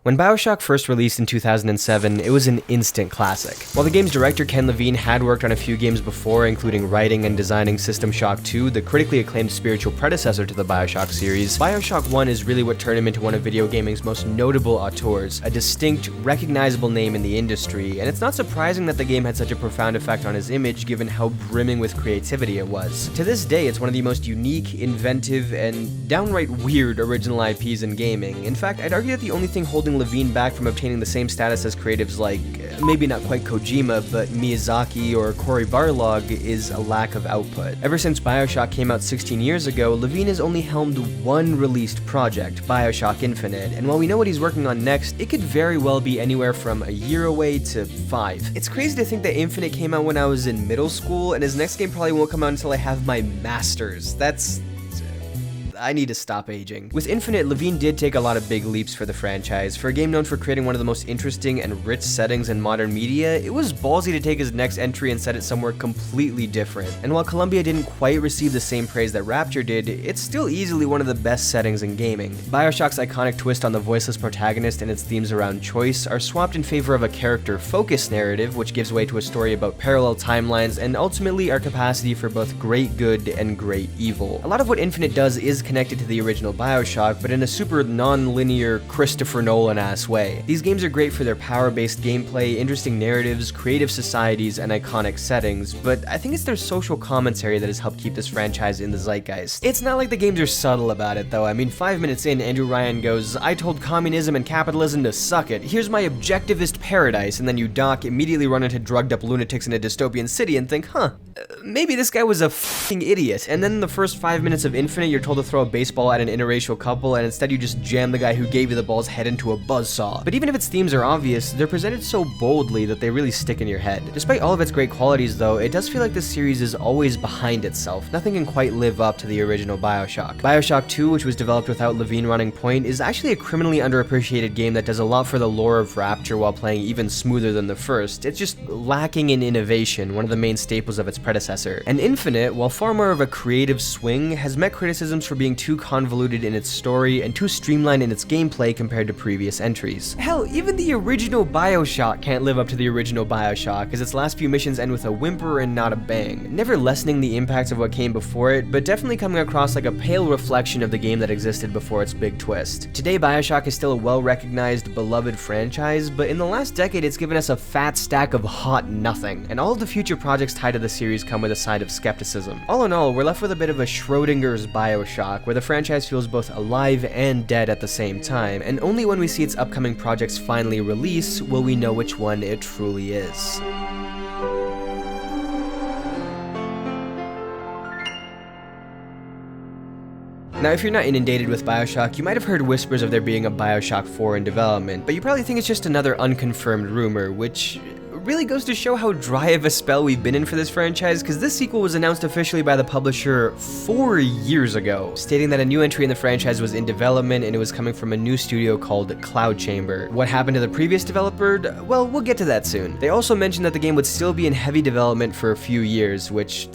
When Bioshock first released in 2007, it was an instant classic. While the game's director Ken Levine had worked on a few games before, including writing and designing System Shock 2, the critically acclaimed spiritual predecessor to the Bioshock series, Bioshock 1 is really what turned him into one of video gaming's most notable auteurs, a distinct, recognizable name in the industry, and it's not surprising that the game had such a profound effect on his image given how brimming with creativity it was. To this day, it's one of the most unique, inventive, and downright weird original IPs in gaming. In fact, I'd argue that the only thing holding Levine back from obtaining the same status as creatives like, maybe not quite Kojima, but Miyazaki or Cory Barlog is a lack of output. Ever since Bioshock came out 16 years ago, Levine has only helmed one released project, Bioshock Infinite, and while we know what he's working on next, it could very well be anywhere from a year away to 5. It's crazy to think that Infinite came out when I was in middle school, and his next game probably won't come out until I have my master's. I need to stop aging. With Infinite, Levine did take a lot of big leaps for the franchise. For a game known for creating one of the most interesting and rich settings in modern media, it was ballsy to take his next entry and set it somewhere completely different. And while Columbia didn't quite receive the same praise that Rapture did, it's still easily one of the best settings in gaming. Bioshock's iconic twist on the voiceless protagonist and its themes around choice are swapped in favor of a character-focused narrative, which gives way to a story about parallel timelines and ultimately our capacity for both great good and great evil. A lot of what Infinite does is connected to the original Bioshock, but in a super non-linear Christopher Nolan-ass way. These games are great for their power-based gameplay, interesting narratives, creative societies, and iconic settings, but I think it's their social commentary that has helped keep this franchise in the zeitgeist. It's not like the games are subtle about it though. I mean, 5 minutes in, Andrew Ryan goes, "I told communism and capitalism to suck it. Here's my objectivist paradise," and then you dock, immediately run into drugged up lunatics in a dystopian city and think, maybe this guy was a f***ing idiot. And then in the first 5 minutes of Infinite, you're told to throw a baseball at an interracial couple, and instead you just jam the guy who gave you the ball's head into a buzzsaw. But even if its themes are obvious, they're presented so boldly that they really stick in your head. Despite all of its great qualities though, it does feel like this series is always behind itself. Nothing can quite live up to the original Bioshock. Bioshock 2, which was developed without Levine running point, is actually a criminally underappreciated game that does a lot for the lore of Rapture while playing even smoother than the first. It's just lacking in innovation, one of the main staples of its predecessor. And Infinite, while far more of a creative swing, has met criticisms for being too convoluted in its story and too streamlined in its gameplay compared to previous entries. Hell, even the original Bioshock can't live up to the original Bioshock, as its last few missions end with a whimper and not a bang, never lessening the impact of what came before it, but definitely coming across like a pale reflection of the game that existed before its big twist. Today, Bioshock is still a well-recognized, beloved franchise, but in the last decade it's given us a fat stack of hot nothing, and all of the future projects tied to the series come with a side of skepticism. All in all, we're left with a bit of a Schrodinger's Bioshock, where the franchise feels both alive and dead at the same time, and only when we see its upcoming projects finally release will we know which one it truly is. Now, if you're not inundated with Bioshock, you might have heard whispers of there being a Bioshock 4 in development, but you probably think it's just another unconfirmed rumor, which really goes to show how dry of a spell we've been in for this franchise, because this sequel was announced officially by the publisher 4 years ago, stating that a new entry in the franchise was in development and it was coming from a new studio called Cloud Chamber. What happened to the previous developer? Well, we'll get to that soon. They also mentioned that the game would still be in heavy development for a few years, which,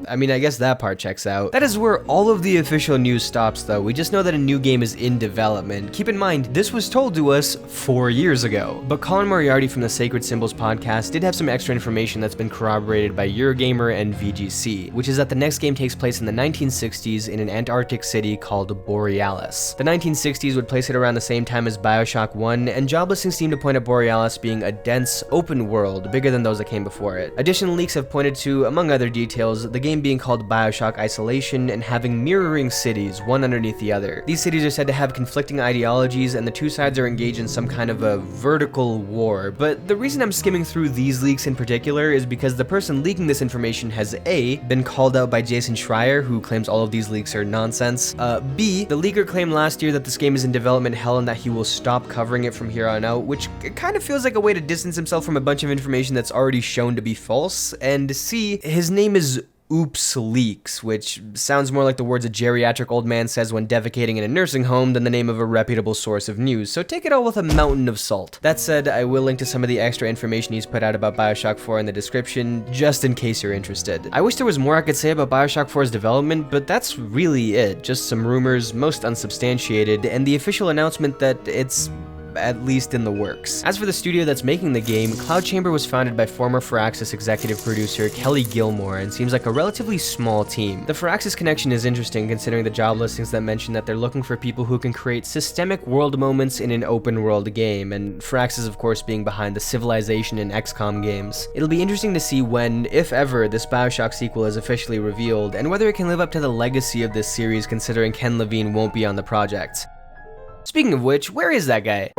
I mean, I guess that part checks out. That is where all of the official news stops though. We just know that a new game is in development. Keep in mind, this was told to us 4 years ago. But Colin Moriarty from the Sacred Symbols podcast did have some extra information that's been corroborated by Eurogamer and VGC, which is that the next game takes place in the 1960s in an Antarctic city called Borealis. The 1960s would place it around the same time as Bioshock 1, and job listings seem to point at Borealis being a dense, open world, bigger than those that came before it. Additional leaks have pointed to, among other details, the game being called Bioshock Isolation and having mirroring cities, one underneath the other. These cities are said to have conflicting ideologies, and the two sides are engaged in some kind of a vertical war. But the reason I'm skimming through these leaks in particular is because the person leaking this information has A, been called out by Jason Schreier, who claims all of these leaks are nonsense. B, the leaker claimed last year that this game is in development hell and that he will stop covering it from here on out, which kind of feels like a way to distance himself from a bunch of information that's already shown to be false. And C, his name is Oops Leaks, which sounds more like the words a geriatric old man says when defecating in a nursing home than the name of a reputable source of news, so take it all with a mountain of salt. That said, I will link to some of the extra information he's put out about Bioshock 4 in the description, just in case you're interested. I wish there was more I could say about Bioshock 4's development, but that's really it. Just some rumors, most unsubstantiated, and the official announcement that it's at least in the works. As for the studio that's making the game, Cloud Chamber was founded by former Firaxis executive producer Kelly Gilmore and seems like a relatively small team. The Firaxis connection is interesting considering the job listings that mention that they're looking for people who can create systemic world moments in an open world game, and Firaxis of course being behind the Civilization and XCOM games. It'll be interesting to see when, if ever, this Bioshock sequel is officially revealed, and whether it can live up to the legacy of this series considering Ken Levine won't be on the project. Speaking of which, where is that guy?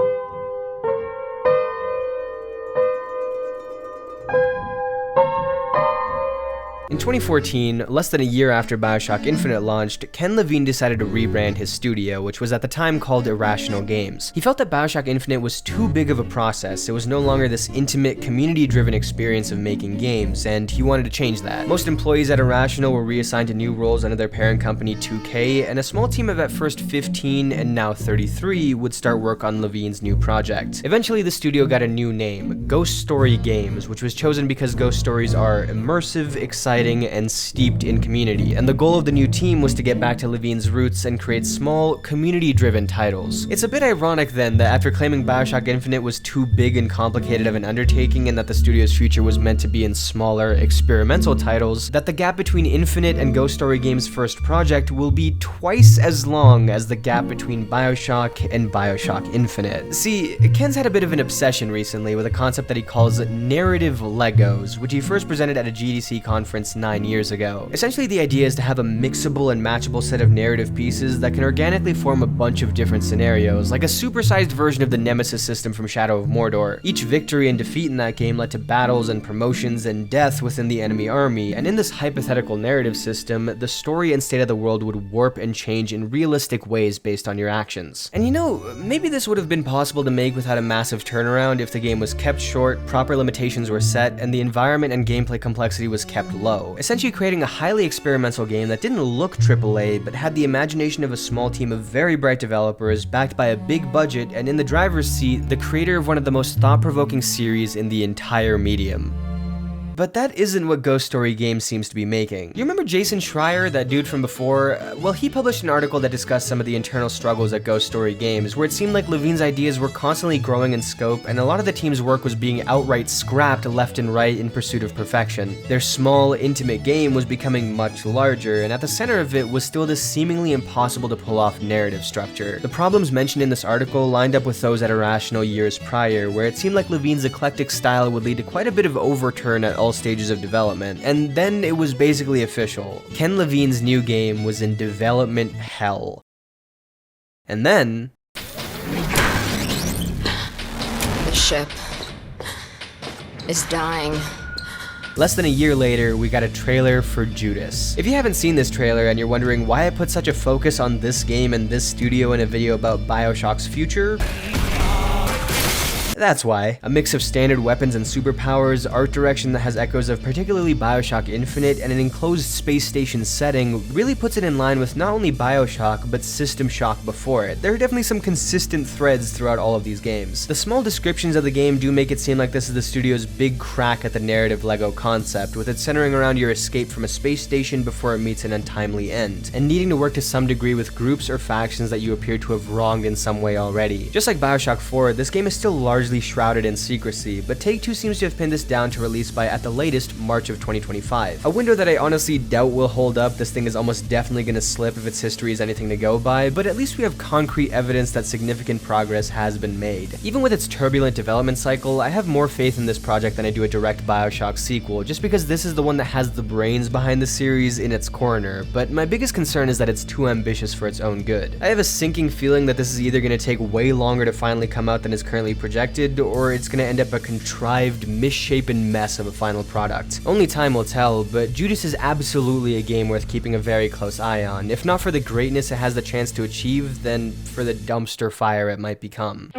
In 2014, less than a year after Bioshock Infinite launched, Ken Levine decided to rebrand his studio, which was at the time called Irrational Games. He felt that Bioshock Infinite was too big of a process. It was no longer this intimate, community-driven experience of making games, and he wanted to change that. Most employees at Irrational were reassigned to new roles under their parent company 2K, and a small team of at first 15 and now 33 would start work on Levine's new project. Eventually, the studio got a new name, Ghost Story Games, which was chosen because ghost stories are immersive, exciting, and steeped in community, and the goal of the new team was to get back to Levine's roots and create small, community-driven titles. It's a bit ironic then that after claiming Bioshock Infinite was too big and complicated of an undertaking and that the studio's future was meant to be in smaller, experimental titles, that the gap between Infinite and Ghost Story Games' first project will be twice as long as the gap between Bioshock and Bioshock Infinite. See, Ken's had a bit of an obsession recently with a concept that he calls narrative Legos, which he first presented at a GDC conference 9 years ago. Essentially, the idea is to have a mixable and matchable set of narrative pieces that can organically form a bunch of different scenarios, like a supersized version of the Nemesis system from Shadow of Mordor. Each victory and defeat in that game led to battles and promotions and death within the enemy army, and in this hypothetical narrative system, the story and state of the world would warp and change in realistic ways based on your actions. And you know, maybe this would have been possible to make without a massive turnaround if the game was kept short, proper limitations were set, and the environment and gameplay complexity was kept low. Essentially creating a highly experimental game that didn't look AAA, but had the imagination of a small team of very bright developers backed by a big budget, and in the driver's seat, the creator of one of the most thought-provoking series in the entire medium. But that isn't what Ghost Story Games seems to be making. You remember Jason Schreier, that dude from before? Well, he published an article that discussed some of the internal struggles at Ghost Story Games, where it seemed like Levine's ideas were constantly growing in scope, and a lot of the team's work was being outright scrapped left and right in pursuit of perfection. Their small, intimate game was becoming much larger, and at the center of it was still this seemingly impossible to pull off narrative structure. The problems mentioned in this article lined up with those at Irrational years prior, where it seemed like Levine's eclectic style would lead to quite a bit of overturn at all stages of development, and then it was basically official. Ken Levine's new game was in development hell. And then... the ship is dying. Less than a year later, we got a trailer for Judas. If you haven't seen this trailer and you're wondering why I put such a focus on this game and this studio in a video about Bioshock's future, that's why. A mix of standard weapons and superpowers, art direction that has echoes of particularly Bioshock Infinite, and an enclosed space station setting really puts it in line with not only Bioshock, but System Shock before it. There are definitely some consistent threads throughout all of these games. The small descriptions of the game do make it seem like this is the studio's big crack at the narrative Lego concept, with it centering around your escape from a space station before it meets an untimely end, and needing to work to some degree with groups or factions that you appear to have wronged in some way already. Just like Bioshock 4, this game is still largely shrouded in secrecy, but Take-Two seems to have pinned this down to release by, at the latest, March of 2025. A window that I honestly doubt will hold up. This thing is almost definitely gonna slip if its history is anything to go by, but at least we have concrete evidence that significant progress has been made. Even with its turbulent development cycle, I have more faith in this project than I do a direct Bioshock sequel, just because this is the one that has the brains behind the series in its corner, but my biggest concern is that it's too ambitious for its own good. I have a sinking feeling that this is either gonna take way longer to finally come out than is currently projected, or it's gonna end up a contrived, misshapen mess of a final product. Only time will tell, but Judas is absolutely a game worth keeping a very close eye on, if not for the greatness it has the chance to achieve, then for the dumpster fire it might become.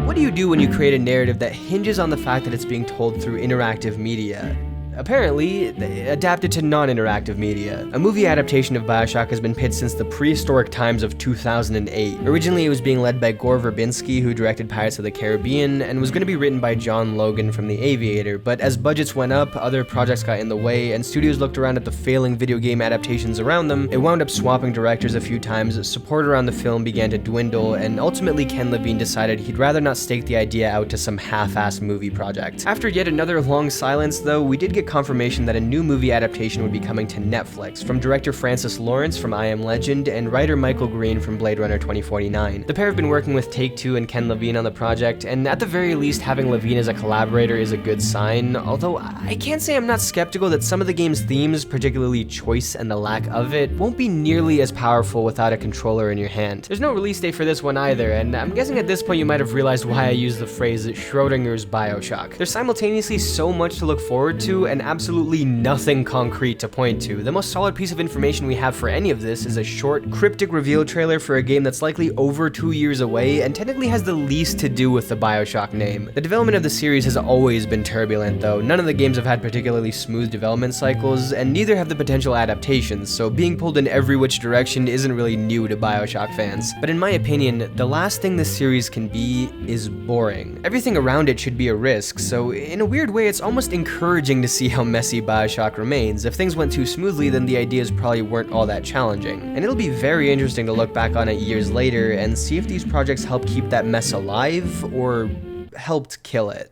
What do you do when you create a narrative that hinges on the fact that it's being told through interactive media? apparently adapted to non-interactive media. A movie adaptation of Bioshock has been pitched since the prehistoric times of 2008. Originally, it was being led by Gore Verbinski, who directed Pirates of the Caribbean, and was going to be written by John Logan from The Aviator, but as budgets went up, other projects got in the way, and studios looked around at the failing video game adaptations around them. It wound up swapping directors a few times, support around the film began to dwindle, and ultimately Ken Levine decided he'd rather not stake the idea out to some half-assed movie project. After yet another long silence, though, we did get confirmation that a new movie adaptation would be coming to Netflix, from director Francis Lawrence from I Am Legend and writer Michael Green from Blade Runner 2049. The pair have been working with Take-Two and Ken Levine on the project, and at the very least, having Levine as a collaborator is a good sign, although I can't say I'm not skeptical that some of the game's themes, particularly choice and the lack of it, won't be nearly as powerful without a controller in your hand. There's no release date for this one either, and I'm guessing at this point you might have realized why I use the phrase Schrodinger's Bioshock. There's simultaneously so much to look forward to and absolutely nothing concrete to point to. The most solid piece of information we have for any of this is a short, cryptic reveal trailer for a game that's likely over 2 years away and technically has the least to do with the Bioshock name. The development of the series has always been turbulent though. None of the games have had particularly smooth development cycles, and neither have the potential adaptations, so being pulled in every which direction isn't really new to Bioshock fans. But in my opinion, the last thing this series can be is boring. Everything around it should be a risk, so in a weird way it's almost encouraging to see how messy Bioshock remains. If things went too smoothly, then the ideas probably weren't all that challenging. And it'll be very interesting to look back on it years later and see if these projects help keep that mess alive or helped kill it.